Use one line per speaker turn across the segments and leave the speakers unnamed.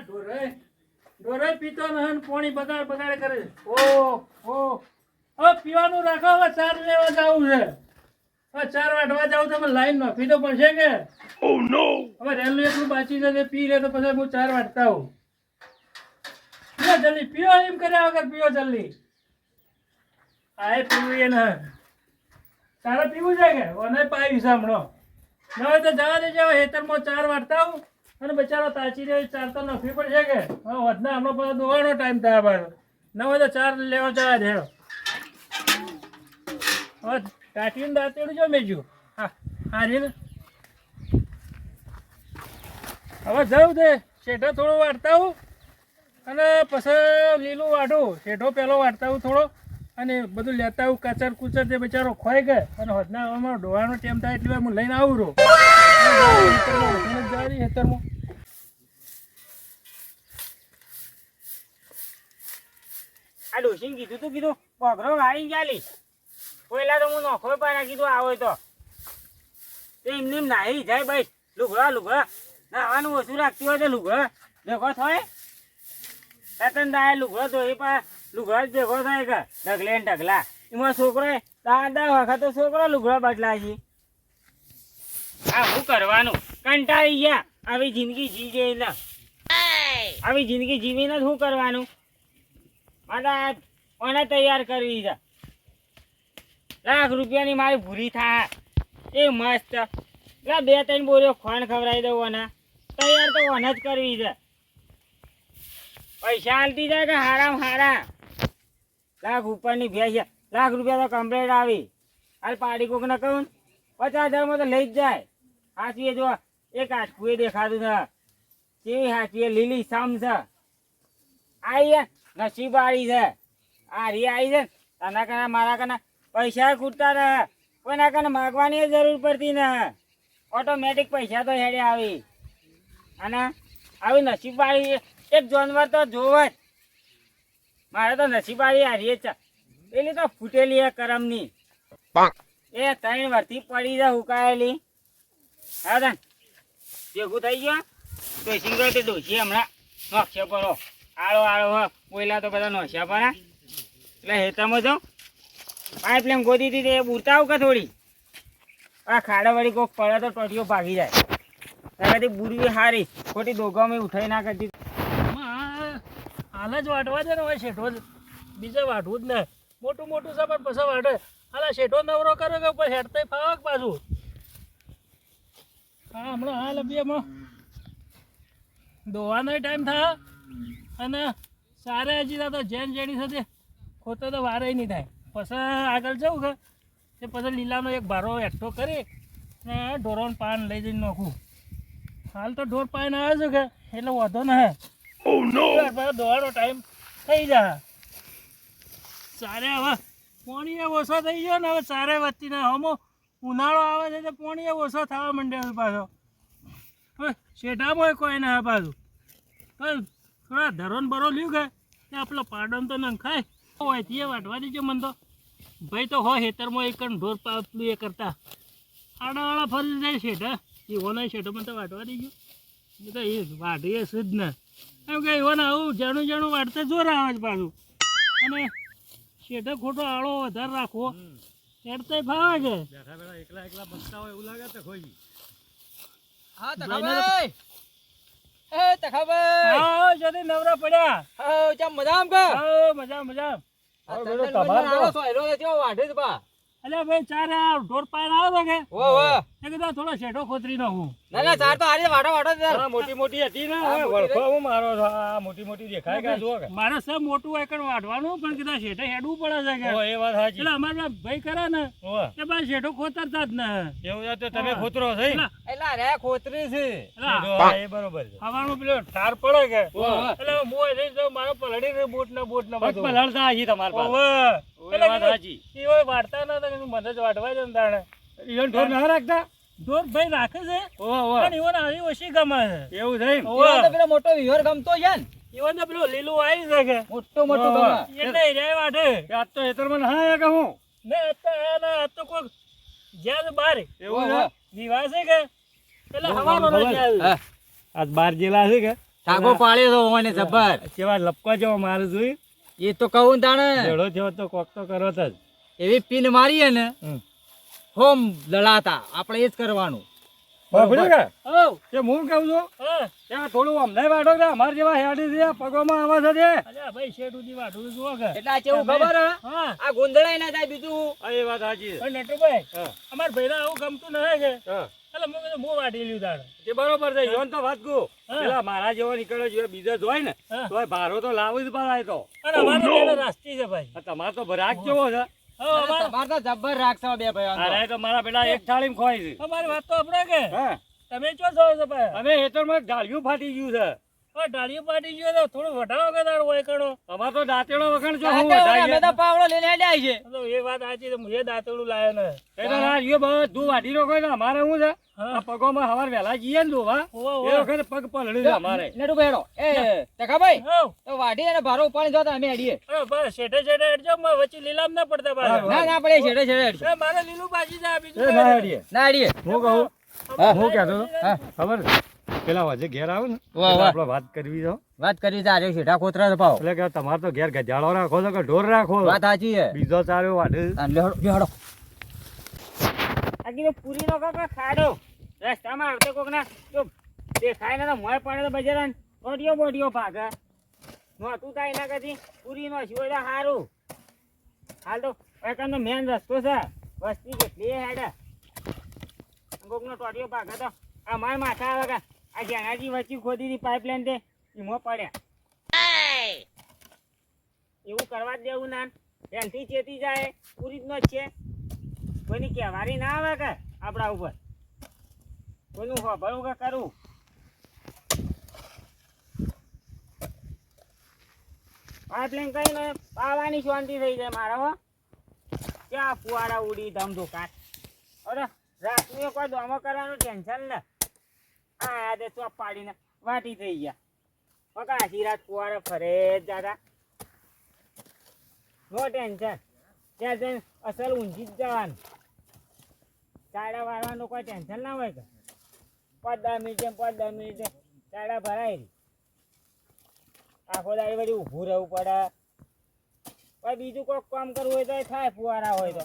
ઢોરે પીતો નહન પાણી બગાડ કરે છે. હવે પીવાનું રાખો. હવે ચાર લેવા જવું છે. હવે ચાર વાટવા જાવ તો લાઈન નોખી તો પડશે કે હવે રેલવે એટલું બાચી છે તે પી લે તો પછી હું ચાર વાટતા હોઉં. પીઓ જલ્દી પીઓ એમ કર્યા વગર પીઓ જલ્દી. આ પીવું એ ના તારે પીવું છે કે ઓને પાયું છે હમણાં ન હોય તો જવા દેજે. હવે હેતરમાં ચાર વાટતા આવું અને બચારો તાચી રહે ચાર તો નફી પડશે કે હવે વધના હમણાં પાછો દોવાનો ટાઈમ થાય પાછો ન હોય તો ચાર લેવા જવા દે. હવે કાઠીને દાંતેડું જો મેજું હા હારી ને હવે જવું દે. શેઠો થોડો વાટતા હું અને પછી લીલું વાઢું. શેઠો પહેલો વાટતા હું થોડો અને બધું લેતા આવું કચર કુચર તે બચારો ખોઈ ગયો અને hodના અમારો ડોવાનો ટાઈમ થાય એટલે હું લઈને આવું રહું. હેતરમાં
આ ડોશીને કીધું તું કીધું પગરો વાળી ચાલી પહેલા તો હું નોખો પાડ્યા કીધું આવો તો એમને એમ નાહી જાય ભાઈ. લુગડા નાહવાનું ઓછું રાખતી હોય તો લુગડા ભેગો થાય તન દાય લુગડો તો એ પા લુગડા જ ભેગો થાય કે ઢગલે ને ઢગલા એમાં છોકરો દાદા વખત તો છોકરો લુગડા બદલા છે. આ શું કરવાનું કંટાળી ગયા. આવી જિંદગી જીજે ને આવી જિંદગી જીવીને શું કરવાનું. મારા મને તૈયાર કરવી છે. લાખ રૂપિયાની મારી ભૂરી થાય એ મસ્ત બે ત્રણ બોરીઓ ખોણ ખવડાવી દઉં અને તૈયાર તો ઓને જ કરવી છે. પૈસા હાલતી જાય કે હારામ હારા લાખ ઉપરની ભેંસ લાખ રૂપિયા તો કમ્પ્લેટ આવી. હાલ પાડી કોકને કહું 50,000 તો લઈ જ જાય. હાચવીએ જો એક હાચકુએ દેખાતું છે કેવી હાચવીએ લીલી સામ છે. આવી નસીબ આવી છે આ રી આવી છે. તના કના મારા કના પૈસા ખૂટતા રહે કોઈના કને માગવાની જરૂર પડતી ને ઓટોમેટિક પૈસા તો હેડે આવી. અને આવી નસીબ વાળી એક જાનવર તો જોવ જ. મારે તો નસીબ વાળી હારીએ છે પેલી તો ફૂટેલી એ કરમની એ 3 વર્ષથી પડી છે હુકાયેલી. હા તન ભેગું થઈ ગયો ડોસી ગયો તે ડોસી હમણાં નોખશે પડો આળો હ કોયલા તો બધા નોખ્યા પડે એટલે હેતામાં જાઉં પાઇપલાઇન ગોદી દીધી એ બુરતા આવું કે થોડી આ ખાડા વાળી કોક પડે તો ટોટીઓ ભાગી જાય. ત્યાંથી બુરવી હારી ખોટી દોગામાં ઉઠાઈ ના કરતી.
હાલ જ વાટવા દે ને હોય શેઠો બીજે વાટવું જ ને મોટું છે પણ પછી વાટે હાલ શેઠો નવરો કર્યો કે પછી હેઠતા ફાવક પાછું. હા હમણાં હાલ બી હમણાં દોવાનો ટાઈમ થાય અને સારે હજી તો જેન જેડી સાથે ખોતો તો વારે નહીં થાય. પછી આગળ જવું કે તે પછી લીલાનો એક ભારો એકઠો કરી ને ઢોરોને પાન લઈ જઈને નાખું. હાલ તો ઢોર પાન આવે છે કે એટલે વધો ના દોવાનો ટાઈમ થઈ જાય. સારે હવે પાણી એ ઓછો થઈ ગયો ને હવે સારે વધતી ને હમો ઉનાળો આવે છે તો પાણી એ ઓછો થવા માંડ્યો પાછો. શેઠામાં કોઈ ના પાછું થોડા ધરોન બરો લ્યું કે તે આપણો પાડોન તો નંખાય હોય તે વાટવા દેજો મને તો ભાઈ તો હોય હેતરમાં એક ઢોર પાપલું એ કરતા આડાવાળા ફરી જાય શેઠા એવો નહીં શેઠો મને તો વાટવા દેજો. તો એ વાઢીએ શુદ્ધ ને એમ કે એવો ને આવું જાણું વાટતા જોર આવે છે પાછું. અને શેઠે ખોટો આળો વધારે રાખવો હેડતા ફાવે છે. એકલા બનતા હોય એવું લાગે તો ખોઈ હા જતી નવરા પડ્યા મજા અલ્યા ભાઈ ચાર ઢોર પાયણ આવ્યો કે કીધું થોડો શેઠો ખોતરી નાખું.
ચાર તો હારી વાટો
મોટી મોટી હતી ને વળખો મારો મોટી દેખાય કે મારે સબ મોટું એકણ વાટવાનું પણ કીધા શેઠે હેડવું પડે છે કે એ વાત સાચી. એટલે અમારા ભાઈ કરે ને કે ભાઈ શેઠો ખોતરતા જ ને એવું તો તમે ખોતરો છે
એટલે રે ખોતરી છે
એ બરોબર છે. હવાનું પેલો ઠાર પડે કે એટલે હું જઈ જાઉં મારો પલડી બોટ ને પલળતા હજી તમારે વાટતા નતા મને જ વાટવા છે ને તાણે ઢોર ના રાખતા ઢોર ભાઈ રાખે છે પણ એવો આવી ઓછી ગમે છે એવું થાય.
પેલો મોટો વિહર ગમતો છે ને
એવો ને પેલો લીલું આવી છે કે
મોટું ગમે
એટલે રે વાટે આજ તો હેતરમાં હા કે હું ને આજ તો કોક જ્યાં બાર એવું વિવાહ છે કે પેલા હવાનો આજ બાર જેલા છે કે
ઠાકો પાડ્યો તો ઓને જબર.
કેવા લપકા જેવો મારું જોયું
એ તો કહું તાણે
ભેળો જેવો તો કોક તો કરો જ.
એવી પીન મારીએ ને
હમ.
હોમ લડાતા આપણે એ જ કરવાનું.
બાપડ્યું કે
ઓ
કે હું કહું છું ત્યાં થોડું અમને વાઢો કે અમારે જેવા હેડી છે પગોમાં આવા છે અલ્યા ભાઈ શેઠ ઉધી વાઢું જુઓ કે
એટલે આ કેવું ખબર હે?
હા
આ ગુંદળાય ના થાય બીજું.
એ વાત સાચી છે નટુભાઈ અમાર ભૈરા આવું ગમતું નહીં કે એટલે મેં કીધું હું વાઢી લ્યું તાણ
તે બરોબર છે યોન તો વાત કહું
હા.
પેલા મારા જેવો નીકળ્યો જોઈએ બીજા જ હોય ને
હા.
તોય ભારો તો લાવું જ પડાય તો
અને અમારે તો રાસ્તી છે ભાઈ
આ તમારે તો ભરાક કેવો છે
હવે અમારે
તમારે તો જબ્બર રાખશો બે ભાઈઓ તો.
અરે તો મારા પેલા એક થાળીમાં ખોય છે
અમારી વાત તો આપણે કે
હા
તમે ચો છો છો ભાઈ
અમે હેતરમાં ઢાળિયું ફાટી ગયું છે
હવે ડાળીઓ પાટી ગયો તો થોડું વટાવો કે તારું હોય કણો
અમારે તો દાંતેડો વગણ છો
આ
હું
તો
વઢાઈ
અમે તો
ગયા.
પાવડો લઈને આડ્યા છે.
તો એ વાત સાચી છે હું એ દાંતેડું લાયો ને
એ તો ના યો બધું વાઢી નો કોઈ ને અમારે શું છે
હા.
આ પગોમાં હવાર વહેલા જઈએ ને દોવા
ઓવા,
એ
ઓવા.
વખતે પગ પલળ્યું છે અમારે
નટુભાઈ હેડો. એ ટકાભાઈ
હઉ.
તો વાઢી અને ભારો ઉપાડી જતા અમે હેડીએ.
અરે બસ શેઠે શેઠે હેડજો વચ્ચે લીલામ ના પડતા પાછા
ના ના પડે છેડે છેડે હેડશું.
એ મારે લીલું ભાજી જાય બીજું
એ
કઈ
ના
નહીં.
હેડીએ
ના હેડીએ.
હું કહું
હા.
હું કહેતો હતો
હા.
ખબર છે? પેલા વાજે ઘેર આવું ને
વાહ,
એટલે
વાહ.
આપણે વાત કરવી તો
વાત કરી તા રે શેઠા કોતરા જ પાવ.
એટલે કે તમારે તો ઘેર ગજાળો રાખો છો કે ઢોર રાખો છો?
વાત સાચી છે.
બીજો ચાર્યો વાઢે
અને લે હેડો.
આ કીધું પૂરી નો કાકા ખાડો રસ્તામાં આવતે કોક ના તો દેખાય ને તો મોય પડે તો બજાર બોટીઓ બોટીઓ ભાગે નોતું થાય એના કદી પૂરી નો સિવાય તો સારું હાલ તો એકાનો મેન રસ્તો છે વસ્તી કેટલી હેડે કોક નો ટોટીઓ ભાગે તો આ માર માથા આવે કે આ જેનાજી વચ્ચે ખોદી હતી પાઇપલાઇન તે એમાં પડ્યા એવું કરવા જ દેવું ના એનથી ચેતી જાય પૂરી જ નો જ છે કોઈની કહેવારી ના આવે કે આપણા ઉપર કોઈનું ખબર કે કરવું પાઇપલાઇન કહીને પાવાની શાંતિ થઈ જાય મારા હો ક્યાં ફુવારા ઉડી ધમધોકાર અરે રાતનું કોઈ દોમો કરવાનું ટેન્શન ને આ તે ચોપ પાડીને વાટી થઈ ગયા બકા આખી રાત ફુવારા ફરે જ જાતા નો ટેન્શન ત્યાં જઈને અસલ ઊંઘી જ જવાનું ચાડા વાળવાનું કોઈ ટેન્શન ના હોય કે 5-10 મિનિટે 5-10 મિનિટે ચાડા ભરાય રહી આખો દાડી બધી ઊભું રહેવું પડે કોઈ બીજું કોઈક કામ કરવું હોય તો થાય ફુવારા હોય તો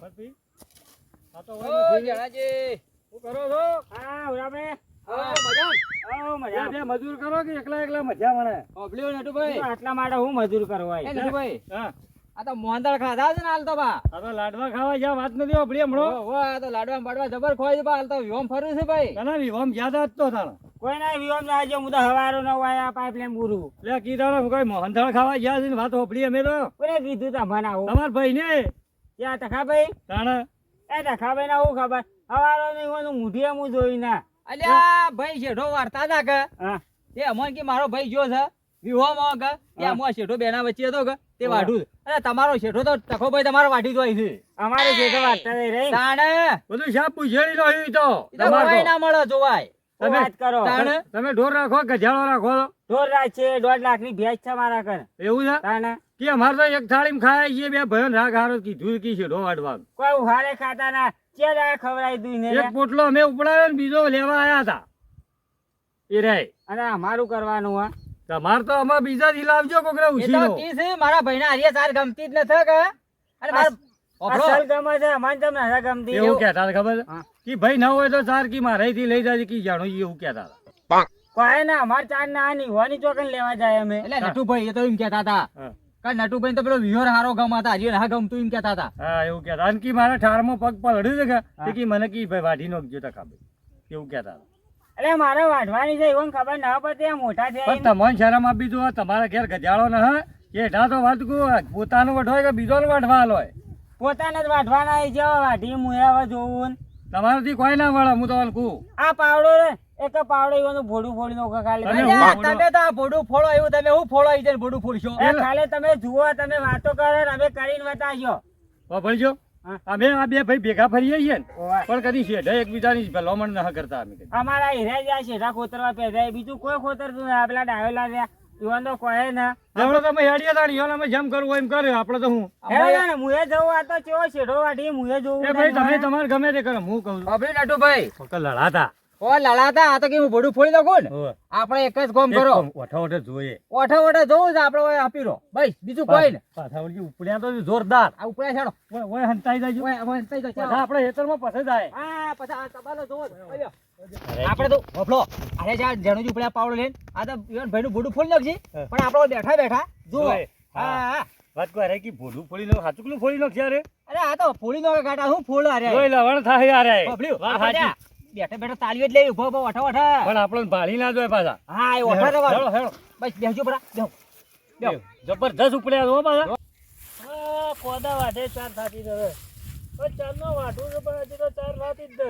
આ તો
ઓ
હોય નથી.
જણાજી.
શું કરો છો
હા આપણે
હા, મજામાં?
મજા
બે મજૂર કરો કે એકલા એકલા મજા મળે
ઓભળ્યો નટુભાઈ.
આટલા માટે હું મજૂર કરવા
એ નટુભાઈ
હા
આ તો મોહનદાળ ખાધા છે ને હાલ તો બા.
આ તો લાડવા ખાવા જ્યાં વાત નથી આપડી હમણાં
ઓ, આ તો લાડવા બાડવા જબર ખોય છે બા. હાલ તો વિહોમ ફરું છે ભાઈ.
કના વિવામ જ્યાં જ તો તાણ
કોઈ ના વિવામ લાવજો હું તો હવારો ન હોય પાઇપલાઇન પૂરું
લે કીધા હું કઈ મોહનથાળ ખાવા ગયા છે ને વાત હોપડી અમે તો
કોને કીધું તમને આવું
તમાર ભાઈ ને
ત્યાં તખાભાઈ
તાણ
એ તખાભાઈ ના હું ખબર હવારો નહીં હોય મુઠીએ હું જોઈ ના
અલ્યા ભાઈ શેઠો વાર્તા હતા કે
હા
તે અમન કે મારો ભાઈ જો છે વિહોમાં કે તે
હા.
અમો શેઠો બેના વચ્ચે હતો કે તે
હા.
વાઢું. અરે તમારો શેઠો તો તખો ભાઈ તમારો વાઢી જ હોય છે.
અમારે જે તો વાર્તા થઈ રહી
તાણે
બધું શાપ પૂછેલી રહ્યું તો
ઈ તો
તમાર
કોઈ
તો.
ના મળે જોવાય.
શું વાત કરો
તાણે
તમે ઢોર રાખો ગજાળો રાખો
ઢોર રાખ છે 1.5 લાખની ભેંસ છે મારા ઘર
એવું છે
તાને
કે અમારે તો એક થાળીમાં ખાય છે બે ભયન રાગ હારો કીધું કી છે ઢો વાડવા
કોઈ ઉહારે ખાતા ના ચેડા ખવડાવી દઉં ને
એક પોટલો અમે ઉપડાવ્યો ને બીજો લેવા આયા હતા એ રે
અને અમારું કરવાનું હા
તમાર તો અમે બીજા થી લાવજો કોકને
એ તો
ઉછીનો
કી છે મારા ભાઈના હારીએ ચાર ગમતી જ નથી કે. અને માર ઓભળો.
અસલ ગમે છે અમને તમને નથી ગમતી
એવું કહેતા હતા ખબર
હા.
કે ભાઈ ના હોય તો ચાર કી મારે થી લઈ જાય કી જાણો એવું કહેતા હતા
કોઈ ના અમાર ચાર ના નિવાની ચોકન લેવા જાય અમે
એટલે નટુભાઈ એ તો એમ કહેતા હતા
હા.
કે નટુભાઈ તો પેલો વિહોર હારો ગમતા હજી ના ગમતું એમ કહેતા હતા.
હા એવું કહેતા અને કી મારા ઠારમાં પગ પલડ્યું છે કે તે કી મને કી ભાઈ વાઢી નાખજો તો ખાবে એવું કહેતા હતા
એટલે મારે વાઢવાની છે એવું ખબર ના પડતી આ મોટા છે
પણ તમને શરમ આપી દો તમારા ઘેર ગજાળો ન હે એઠા તો વાત કહું પોતાનું વઢવાય કે બીજો વઢવા લોય
પોતાને જ વાઢવાના છે વાઢી હું હવે જોવું
તમારાથી કોઈ ના વળે હું તમને કહું
આ પાવડો રે એક તો પાવડો એવાનું ભોડું ફોડી નાખો ખાલી
તમે
અલ્યા,
હું ફોડો?
તમે તો આ ભોડું ફોડો એવું તમે હું ફોડો ઈ જઈને ભોડું ફોડશો.
એ ખાલી તમે જુઓ તમે વાતો કરો ને અમે કરીને બતાવજો
ભણજો
હા.
અમે આ બે ભાઈ ભેગા ફરીએ છીએ ને
ઓવે.
પણ કદી શેઠે એકબીજાની ભલામણ ના કરતા અમે કદી.
અમારા હીરા જ્યાં શેઠા ખોતરવા પહેરાય બીજું કોઈ ખોતરતું ના પેલા ડાયોલા રહ્યા ઈવન તો કોઈ ના
આપણે તો અમે હેડીએ તાણી, ઈવન અમે જેમ કરવું હોય એમ કરે આપણે તો હું
હેડો ને મુએ જવું આ તો ચેવો શેઠો વાઢી મુએ જોવું
એ ભાઈ તમે તમારે ગમે તે કરો હું કહું છું
બાપરે નટુભાઈ
ફક્ત લડાતા
ઓ લડાતા આ તો કે હું ભોડું ફોડી નાખું ને
હોવે.
આપણે એક જ કામ કરો
ઓઠા ઓઠે જોઈએ
ઓઠે ઓઠે જોવું છે આપણે ઓય આપી રો બસ બીજું કોઈ ને
પાછા વળી ઉપડ્યા તો જોરદાર
આ ઉપડ્યા છાડો
ઓય હંતાઈ જાય
ઓય ઓય થઈ જાય
પાછા આપણે હેતરમાં પાસે જાય
હા પછી આ તબાલો જોવો ઓય આપણે તો હોફલો અરે જા જણુજી ઉપડ્યા પાવડો લઈને આ તો ઈવન ભાઈનું ભોડું ફોડી નાખજી
હા.
પણ આપણે બેઠા બેઠા જુઓ
જોવે.
હા હા
વાત કો અરે કે ભોલું ફોડી લો હાચુકલું ફોડી લો યારે
અરે આ તો ફોડી નો ગાટા હું ફોડ અરે
જોઈ લવણ થાય યારે
બબલ્યું
વાત
આપણે
સાચી.
જા બેઠા બેઠા તાળીઓ જ લેવી ઉભો ઉભો ઓઠા ઓઠા
પણ આપણને ભાળી ના જોઈએ પાછા
હા એ ઓઠા રવા
હેડો, હેડો.
બસ બેસજો પરા બેહો બેહો.
જબરદસ્ત ઉપડ્યા છો પાછા
હા કોદા વાઢે ચાર થાતી દે હવે ચારનો વાઢવું છે પણ હજી તો ચાર થાતી જ દે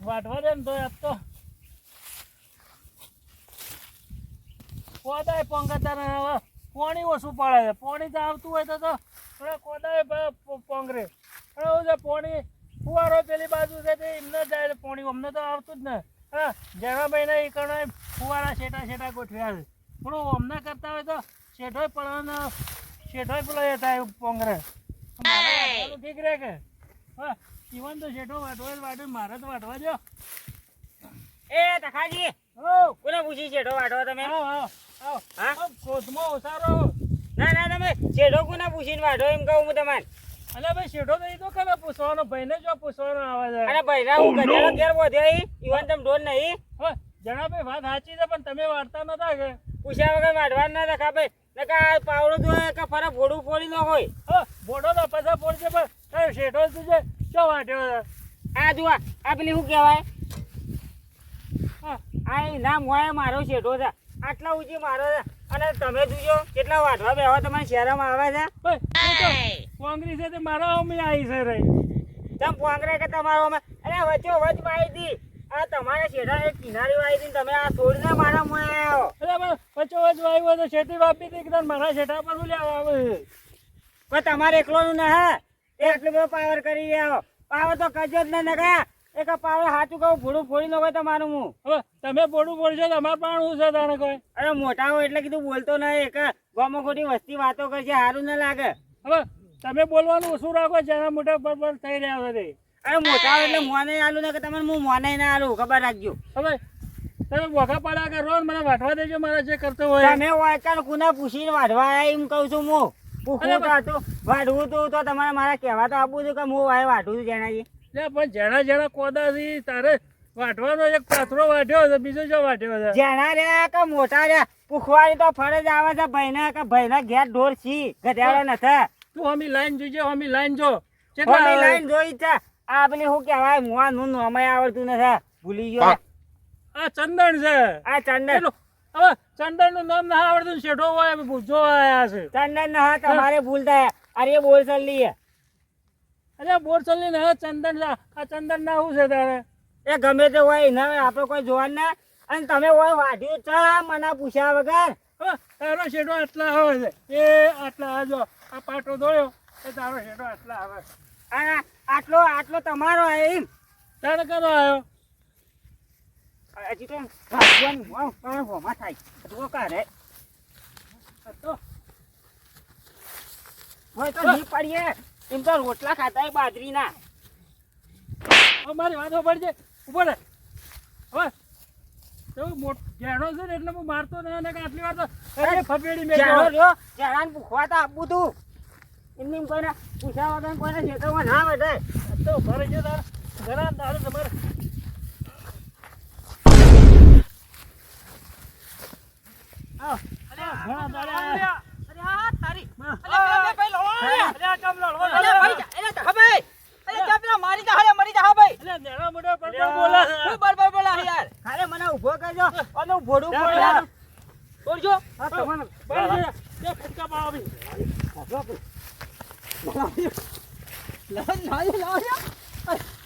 વાઢવા દે ને તો આજ તો કોદાય પોંગતા ને હવે પોણી ઓછું પડે છે પોણી તો આવતું હોય તો થોડા કોદાય પોંગરે પણ એવું છે પોણી ફુવારો પેલી બાજુ છે તે એમને જાય પોણી અમને તો આવતું જ ને હા જણાભાઈ ને એ કણે ફુવારા શેટા શેટા ગોઠવ્યા છે પણ અમને કરતા હોય તો શેઠોય પડવાનો શેઠોય પેલો એ થાય પોંગરે ઠીક રહે કે હા ઈવન તો શેઠો વાટવો વાટો મારે તો વાટવા જો
એ તખાજી
હો
કોને પૂછી શેઠો વાટો તમે
આવો આવો આવો
હા?
આવો ક્રોધમાં ઉસારો
ના ના તમે શેઠો કોને પૂછીને વાટો એમ કહું હું તમને
અલે ભાઈ શેઠો તો એ તો કને પૂછવાનો ભાઈને જો પૂછવાનો આવે છે
અને ભાઈ હું ગધેડો ઘેર બોધ્યો ઈવન તમે ઢોર નહીં
હવે જણાભાઈ વાત સાચી છે પણ તમે વાર્તા નતા કે
પૂછ્યા વગર વાટવા ના રખા ભાઈ નકા પાવડો જોઈએ કે ફરા ભોડું ફોડી નો હોય
હા બોડો તો પાછા પડશે પણ તારે શેઠો તુજે ચો વાટ્યો છે
આ જુઓ આ પેલી શું કહેવાય
હા
આ એ નામ હોય મારો શેઠો છે આટલા ઊંચી મારો છે અને તમે જોજો કેટલા વાટવા બેહવા તમારે શહેરમાં આવે છે
ભાઈ એ તો કોંગ્રેસ છે તે મારા અમી આવી છે રે
તમે પોંગરે કે તમારો અમે અરે વચ્ચો વચ વાઈ દી આ તમારા શેઠા એક કિનારી વાઈ દી તમે આ છોડીને મારા મોં આવ્યો
અરે પણ વચ્ચો વચ વાયુ હોય તો શેઠી વાપી હતી કે મારા શેઠા પર લેવા આવે
પણ તમારે એકલોનું ના હે એ આટલો બધો પાવર કરી રહ્યો પાવર તો કજો જ ના નગા એક પાવર સાચું કહું ભૂડું ફોડી નો તમારું હું
હવે તમે બોડું બોલશો તો અમારે પણ શું છે તારે કોઈ
અરે મોટા હોય એટલે કીધું બોલતો નહીં એક ગામમાં ખોટી વસ્તી વાતો કરશે સારું ના લાગે
હવે તમે બોલવાનું ઓછું રાખો જેના મોટા બરાબર થઈ રહ્યા છે તે.
અરે મોટા હોય એટલે મોને આલું ને કે તમે હું મોને ના આલું ખબર રાખજો
હવે તમે બોખા પાડ્યા કરો ને મને વાટવા દેજો મારે જે કરતો હોય
તમે વાંચતા કુના પૂછીને વાઢવા આયા એમ કહું છું હું પૂછવું તો હતું વાઢવું તો તમારે મારા કહેવા તો આપવું હતું કે હું વાય વાઢું છું જેનાજી
લે પણ જેના જેના કોદાથી તારે વાટવાનો એક પાથરો વાટ્યો છે બીજો જો વાટ્યો છે
જેના રે કે મોટા રે પૂછવાની તો ફરજ આવે છે ભાઈના કે ભાઈના ઘેર ઢોર છી ગધેડો નથી
તું હમી લાઈન જોજે હમી લાઈન જો
હોમી લાઈન જોઈ છે આ પેલી શું કહેવાય મોવાનું નામે આવડતું નથી ભૂલી ગયો
આ ચંદન છે
આ ચંદન
પેલું હવે ચંદન નું નામ ના આવડતું શેઠો હોય પૂછો આયા છે
ચંદન ના તમારે ભૂલ થાય અરે બોલ ચાલી
અરે બોરસલી ને ચંદન છે આ ચંદન ના શું છે તારે
એ ગમે તે હોય ના આપણે કોઈ જોવાનું ના અને તમે હોય વાઢ્યું છે મને પૂછ્યા વગર
હવે તારો શેઠો આટલા આવે છે એ આટલા આ જો આ પાટો દોડ્યો એ તારો શેઠો આટલા આવે
અને આટલો તમારો એમ
તારે કનો આવ્યો
હજી તો વાંચવાનું હોમાં થાય જુઓ કરે
તો
હોય તો નહીં પડીએ એમ તો રોટલા ખાતા હોય બાજરીના
હવે મારી વાતો પડશે ઉભો રહે હવે તો ઘેણો છે ને એટલે હું મારતો નહીં ને કે આટલી વાર તો અરે ફફેડી મેં
જાણો જો જાણાને પૂછવા તો આપવું તું એમને કોઈને પૂછ્યા વગર કોઈને ખેતરમાં ના વધે
તો ભરે છે તારે ઘણા તારે તમારે આવ ઘણા તારે આયા. એટલે નેના મોટા પડતો બોલે છે.
ખાલી મને ઊભો કરજો અને હું ભોડું ફોડ્યા
હા, તમને બસ છે. બે ફટકા પાડી.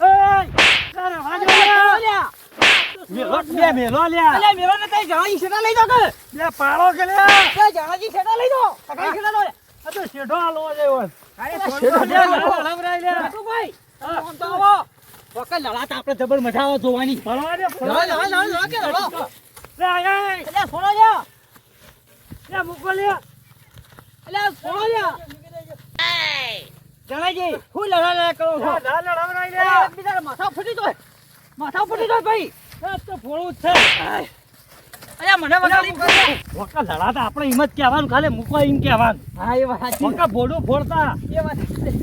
એય, તારે વાજો લ્યા.
મેલો લ્યા બે પાડો કે લ્યા
આ તો શેઠો હાલવો જેવો છે.
શેઠો લ્યા, લાવો, લવરાય લ્યા.
આપણે જબર મજા આવે જોવાની
ભણવા દે,
લડો, લડો, લડો, કે લડો.
લે, આય, આય.
અલ્યા છોડો લ્યા
લે, મૂકો લ્યા.
અલ્યા છોડો લ્યા જણાજી હું લડા લડા કરો છો
ના, ના, લવરાય
અલ્યા,
લ્યા.
એકબીજાના માથા ફૂટી જાય ભાઈ
આ તો ફોડવું જ છે
અલ્યા મને વગાડી
વખત લડાતા આપણે હિંમત કહેવાનું ખાલી મૂકો એમ કહેવાનું
હા એ વાત સાચી
વખત ભોડું ફોડતા
એ વાત સાચી.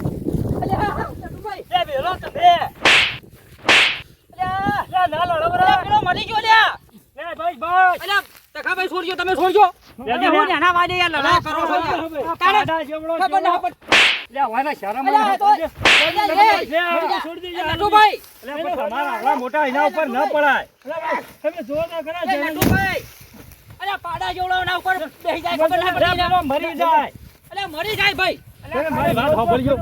અલ્યા નટુભાઈ
એ બેલો તમે
અલ્યા
લે ના લડો બરા
અલ્યા પેલો મરી ગયો લ્યા
એ ભાઈ
અલ્યા તખાભાઈ છોડજો તમે છોડજો અલ્યા હું નાના વાડે યાર લડા કરો છો યાર. તારે
કાડા જેવડો
ખબર ના ખબર.
લે વાના શરમ
અલ્યા તો અલ્યા
છોડી
એ નટુભાઈ
લે પણ તમારા આવડા મોટા એના ઉપર ન પડાય
તમે જો ના કરા
એ નટુભાઈ અલ્યા પાડા જેવડો ના ઉપર બેહી જાય ખબર ના પડી ને.
મરી જાય
અલ્યા મરી જાય ભાઈ
મારી વાત સાંભળજો.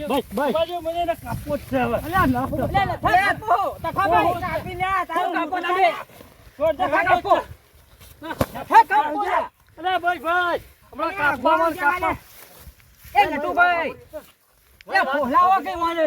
બસ બસ
બાજુ મને એને કાપવો જ છે હવે
અલ્યા તખાભાઈ કાપી લે તારું કાપો ના બે
છોડ દે
તખા કાપો તખા કાપો
અરે ભાઈ હમણાં કાપવામાં કાપવા
એ નટુભાઈ એ ફોલાવો કે મને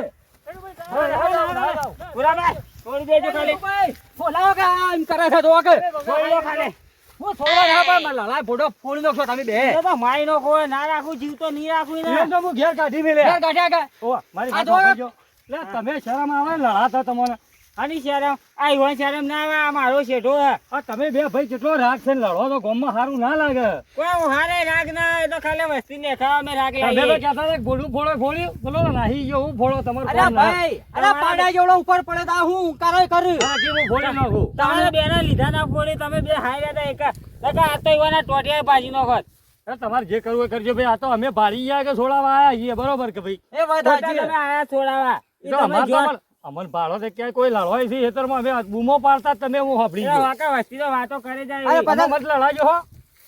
પુરાભાઈ છોડી દેજો ખાલી
નટુભાઈ ફોલાવો કે એમ કરે છે તો કે
છોડી દો ખાલી
હું છોડવા ના પણ લડાઈ ભોડો ફોડી નાખો તમે બે
એ તો મારી નો કોઈ ના રાખું જીવ તો નહીં રાખું ને
એમ તો હું ઘેર કાઢી મેલે
ઘેર કાઢ્યા કે
ઓ મારી
આ
વાત
જો.
સાંભળજો. લે તમે શરમ આવે ને લડાતા તમને
આની શરમ આ યુવાન શરમ ના આવે આ મારો શેઠો હે.
આ તમે બે ભાઈ કેટલો રાગ છે ને લડો તો ગામમાં સારું ના લાગે
કોઈ હારે રાગ ના એ તો ખાલી વસ્તી ને ખાવા અમે રાગ
તમે તો
લાવીએ
કહેતા હતા કે ગોળું ફોડો ફોડ્યું બોલો નાહી ગયો હું ફોડો તમારું
અરે
કોણ ના?
ભાઈ અરે પાડા જેવડો ઉપર પડે તો હું કરે કર
હા, જે હું ફોડી નાખું
તમારે બેના લીધા ના ફોડી તમે બે હાઈ રહ્યા હતા એક આ તો યુવાના ટોટિયા ભાજી નો ખત
અરે તમારે જે કરવું એ કરજો ભાઈ આ તો અમે ભારી ગયા કે છોડાવા આયા છીએ બરોબર કે ભાઈ
એ વાત
તમે
સાચી
આયા છોડાવા એ
જો
તમે
અમારે
જો
તો અમન ભાડો તો ક્યાંય કોઈ લડવાય છે ખેતરમાં અમે બૂમો પાડતા જ તમે હું સાંભળી
એ
ગયો
વાંકા વસ્તી તો વાતો કરે જાય
અરે
એવી.
બધા-
મત લડાજો હો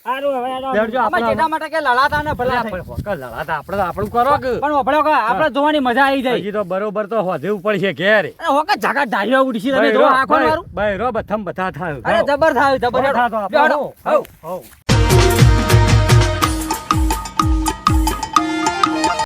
સારું હવે આ તો
લેવડજો
અમે
આપણે
જેટલા માટે કે લડાતા ને ભલા
આપણે વખત લડાતા આપણે તો આપણું કરો કે
પણ ઓભળો કે આપણે જોવાની મજા આવી જાય
હજી તો બરોબર તો હોધેવું પડશે ઘેર
અરે હોકા જાગા ધાર્યો ઉડશી તમે જો આખો મારું
ભાઈ રો બથમ બથા થાય
અરે જબર થાય જબર
બથા તો આપણે
બેહાડો.
હો, હો.